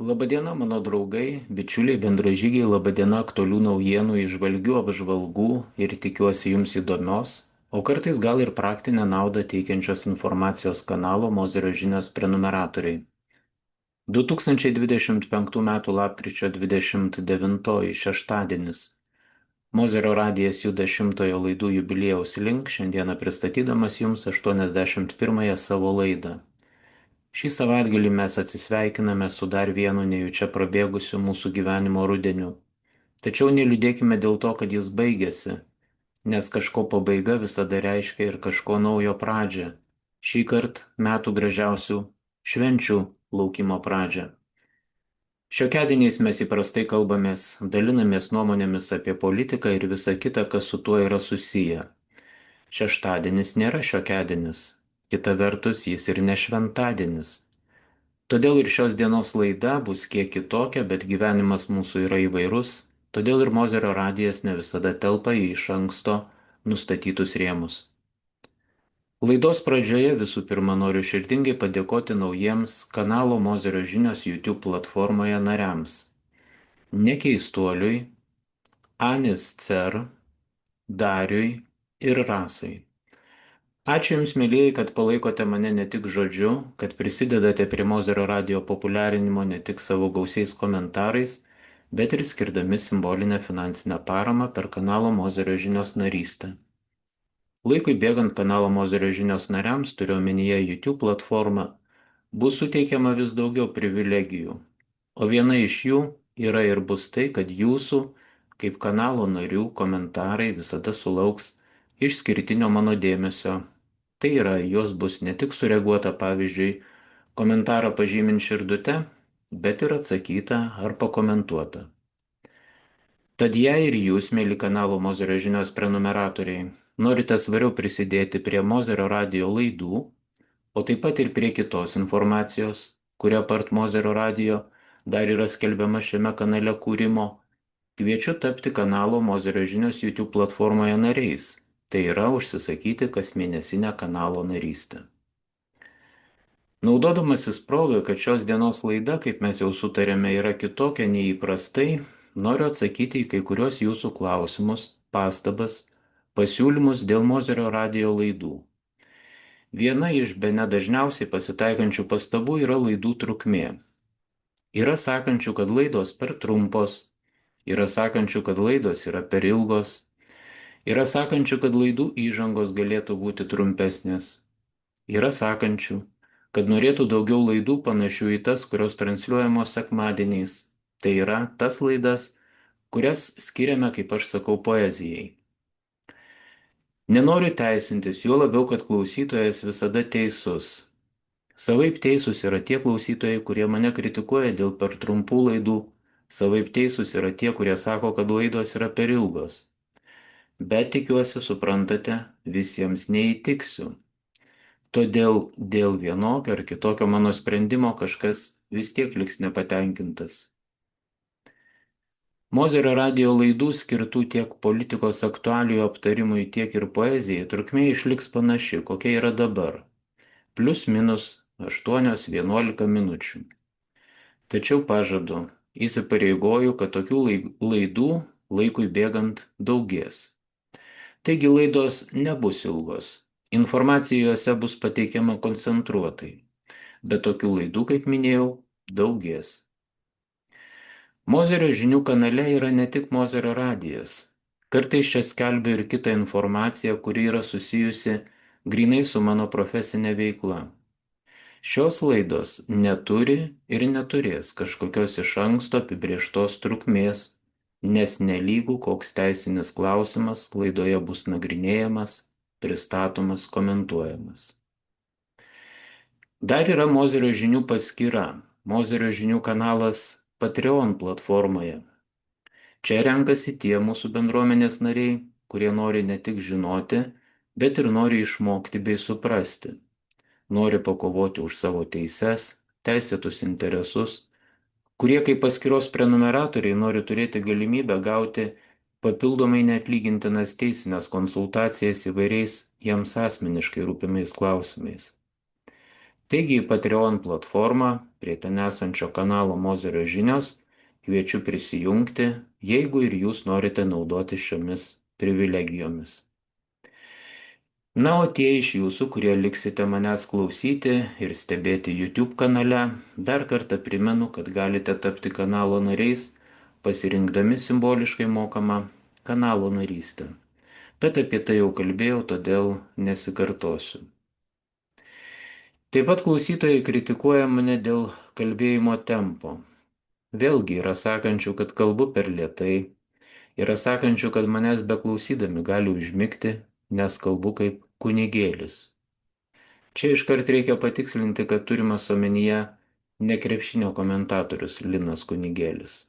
Labadiena, mano draugai, bičiuliai, bendražygiai, labadiena aktualių naujienų, įžvalgių apžvalgų ir tikiuosi jums įdomios, o kartais gal ir praktinę naudą teikiančios informacijos kanalo Mozerio žinios prenumeratoriai. 2025 m. lapkričio 29 šeštadienis. Mozerio radijas juda 100-ojo laidų jubiliejaus link, šiandieną pristatydamas jums 81-ąją savo laidą. Šį savaitgalį mes atsisveikiname su dar vienu nejučia prabėgusiu mūsų gyvenimo rudeniu. Tačiau neliūdėkime dėl to, kad jis baigėsi, nes kažko pabaiga visada reiškia ir kažko naujo pradžią. Šį kartą metų gražiausių švenčių laukimo pradžią. Šiokiadieniais mes įprastai kalbamės, dalinamės nuomonėmis apie politiką ir visą kitą, kas su tuo yra susiję. Šeštadienis nėra šiokiadienis, kita vertus jis ir ne šventadienis. Todėl ir šios dienos laida bus kiek kitokia, bet gyvenimas mūsų yra įvairus, todėl ir Mozerio radijas ne visada telpa į iš anksto nustatytus rėmus. Laidos pradžioje visų pirma noriu širdingai padėkoti naujiems kanalo Mozerio žinios YouTube platformoje nariams. Nekeistuoliui, Anis Cer, Dariui ir Rasai. Ačiū Jums, mėlyjei, kad palaikote mane ne tik žodžiu, kad prisidedate prie Mozerio radijo populiarinimo ne tik savo gausiais komentarais, bet ir skirdami simbolinę finansinę paramą per kanalo Mozerio žinios narystę. Laikui bėgant kanalo Mozerio žinios nariams, turiu omenyje YouTube platformą, bus suteikiama vis daugiau privilegijų, o viena iš jų yra ir bus tai, kad jūsų, kaip kanalo narių, komentarai visada sulauks išskirtinio mano dėmesio. Tai yra, jos bus ne tik sureaguota, pavyzdžiui, komentarą pažymint širdute, bet ir atsakyta ar pakomentuota. Tad jei ir jūs, mėly kanalo Mozerio žinios prenumeratoriai, norite svariau prisidėti prie Mozerio radijo laidų, o taip pat ir prie kitos informacijos, kuria apart Mozerio radijo dar yra skelbiama šiame kanale kūrimo, kviečiu tapti kanalo Mozerio žinios YouTube platformoje nariais. Tai yra užsisakyti kasmėnesinę kanalo narystę. Naudodamasis progą, kad šios dienos laida, kaip mes jau sutarėme, yra kitokia nei įprastai, noriu atsakyti į kai kurios jūsų klausimus, pastabas, pasiūlymus dėl Mozerio radijo laidų. Viena iš bene dažniausiai pasitaikančių pastabų yra laidų trukmė. Yra sakančių, kad laidos per trumpos, yra sakančių, kad laidos yra per ilgos. Yra sakančių, kad laidų įžangos galėtų būti trumpesnės. Yra sakančių, kad norėtų daugiau laidų panašių į tas, kurios transliuojamos sekmadieniais. Tai yra tas laidas, kurias skiriame, kaip aš sakau, poezijai. Nenoriu teisintis, juo labiau, kad klausytojas visada teisus. Savaip teisūs yra tie klausytojai, kurie mane kritikuoja dėl per trumpų laidų. Savaip teisūs yra tie, kurie sako, kad laidos yra per ilgos. Bet tikiuosi, suprantate, visiems neįtiksiu. Todėl dėl vienokio ar kitokio mano sprendimo kažkas vis tiek liks nepatenkintas. Mozerio radijo laidų skirtų tiek politikos aktualijų aptarimui, tiek ir poezijai trukmė išliks panaši, kokia yra dabar. Plius minus 8-11 minučių. Tačiau pažadu, įsipareigoju, kad tokių laidų laikui bėgant daugės. Taigi laidos nebus ilgos, informacija juose bus pateikiama koncentruotai, bet tokių laidų, kaip minėjau, daugės. Mozerio žinių kanale yra ne tik Mozerio radijas. Kartais čia skelbiu ir kitą informaciją, kuri yra susijusi grynai su mano profesinė veikla. Šios laidos neturi ir neturės kažkokios iš anksto apibrėžtos trukmės, nes nelygų koks teisinis klausimas laidoje bus nagrinėjamas, pristatomas, komentuojamas. Dar yra Mozerio žinių paskyra, Mozerio žinių kanalas Patreon platformoje. Čia renkasi tie mūsų bendruomenės nariai, kurie nori ne tik žinoti, bet ir nori išmokti bei suprasti. Nori pakovoti už savo teises, teisėtus interesus, kurie kaip paskyros prenumeratoriai nori turėti galimybę gauti papildomai neatlygintinas teisinės konsultacijas įvairiais jiems asmeniškai rūpimais klausimais. Taigi į Patreon platformą prie ten esančio kanalo Mozerio žinios kviečiu prisijungti, jeigu ir jūs norite naudoti šiomis privilegijomis. Na, o tie iš jūsų, kurie liksite manęs klausyti ir stebėti YouTube kanale, dar kartą primenu, kad galite tapti kanalo nariais, pasirinkdami simboliškai mokamą kanalo narystę. Bet apie tai jau kalbėjau, todėl nesikartosiu. Taip pat klausytojai kritikuoja mane dėl kalbėjimo tempo. Vėlgi yra sakančių, kad kalbu per lėtai, yra sakančių, kad manęs beklausydami gali užmigti, nes kalbu kaip kunigėlis. Čia iškart reikia patikslinti, kad turimas omenyje ne krepšinio komentatorius Linas Kunigėlis.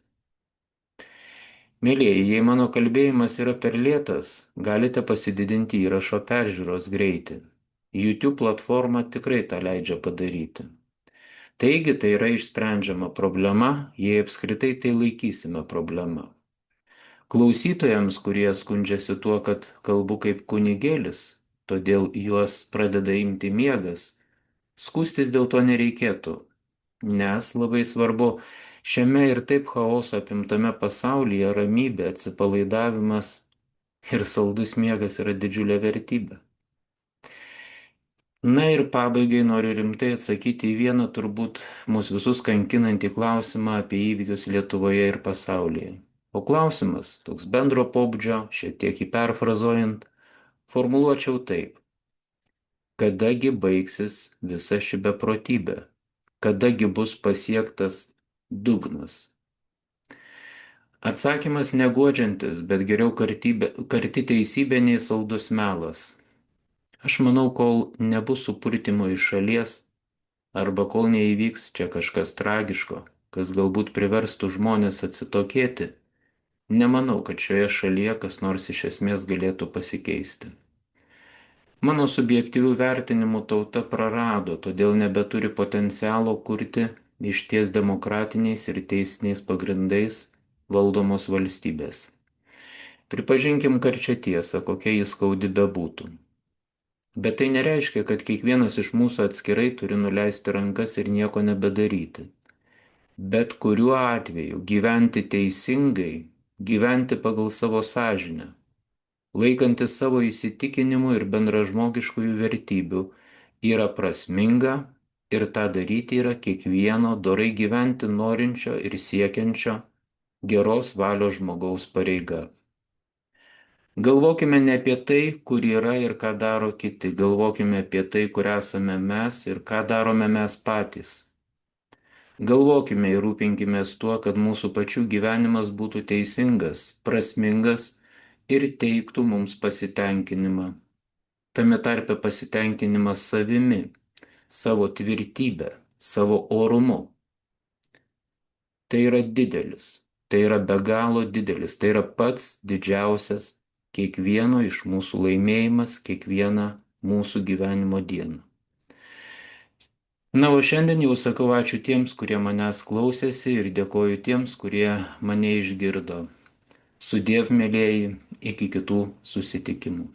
Mėlyjeji, jei mano kalbėjimas yra per lėtas, galite pasididinti įrašo peržiūros greitį. YouTube platforma tikrai tą leidžia padaryti. Taigi tai yra išsprendžiama problema, jei apskritai tai laikysime problema. Klausytojams, kurie skundžiasi tuo, kad kalbu kaip kunigėlis, todėl juos pradeda imti miegas, skųstis dėl to nereikėtų, nes labai svarbu, šiame ir taip chaoso apimtame pasaulyje ramybė, atsipalaidavimas ir saldus miegas yra didžiulė vertybė. Na ir pabaigai noriu rimtai atsakyti į vieną turbūt mūsų visus kankinantį klausimą apie įvykius Lietuvoje ir pasaulyje. O klausimas, toks bendro pobūdžio, šiek tiek jį perfrazuojant, formuluočiau taip. Kadagi baigsis visa ši beprotybė? Kadagi bus pasiektas dugnas? Atsakymas neguodžiantis, bet geriau karti teisybė nei saldus melas. Aš manau, kol nebus supurtimo iš šalies, arba kol neįvyks čia kažkas tragiško, kas galbūt priverstų žmonės atsitokėti, nemanau, kad šioje šalyje kas nors iš esmės galėtų pasikeisti. Mano subjektyvių vertinimų tauta prarado, todėl nebeturi potencialo kurti išties demokratiniais ir teisiniais pagrindais valdomos valstybės. Pripažinkim karčią tiesą, kokia jis skaudi bebūtų. Bet tai nereiškia, kad kiekvienas iš mūsų atskirai turi nuleisti rankas ir nieko nebedaryti. Bet kuriuo atveju gyventi teisingai, gyventi pagal savo sąžinę, laikantis savo įsitikinimų ir bendražmogiškųjų vertybių yra prasminga ir tą daryti yra kiekvieno dorai gyventi norinčio ir siekiančio geros valios žmogaus pareiga. Galvokime ne apie tai, kur yra ir ką daro kiti, galvokime apie tai, kur esame mes ir ką darome mes patys. Galvokime ir rūpinkimės tuo, kad mūsų pačių gyvenimas būtų teisingas, prasmingas ir teiktų mums pasitenkinimą. Tame tarpe pasitenkinimas savimi, savo tvirtybę, savo orumu. Tai yra didelis, tai yra be galo didelis, tai yra pats didžiausias kiekvieno iš mūsų laimėjimas, kiekvieną mūsų gyvenimo dieną. Na, o šiandien jau sakau ačiū tiems, kurie manęs klausėsi ir dėkoju tiems, kurie mane išgirdo. Sudiev, mėlyjeji, iki kitų susitikimų.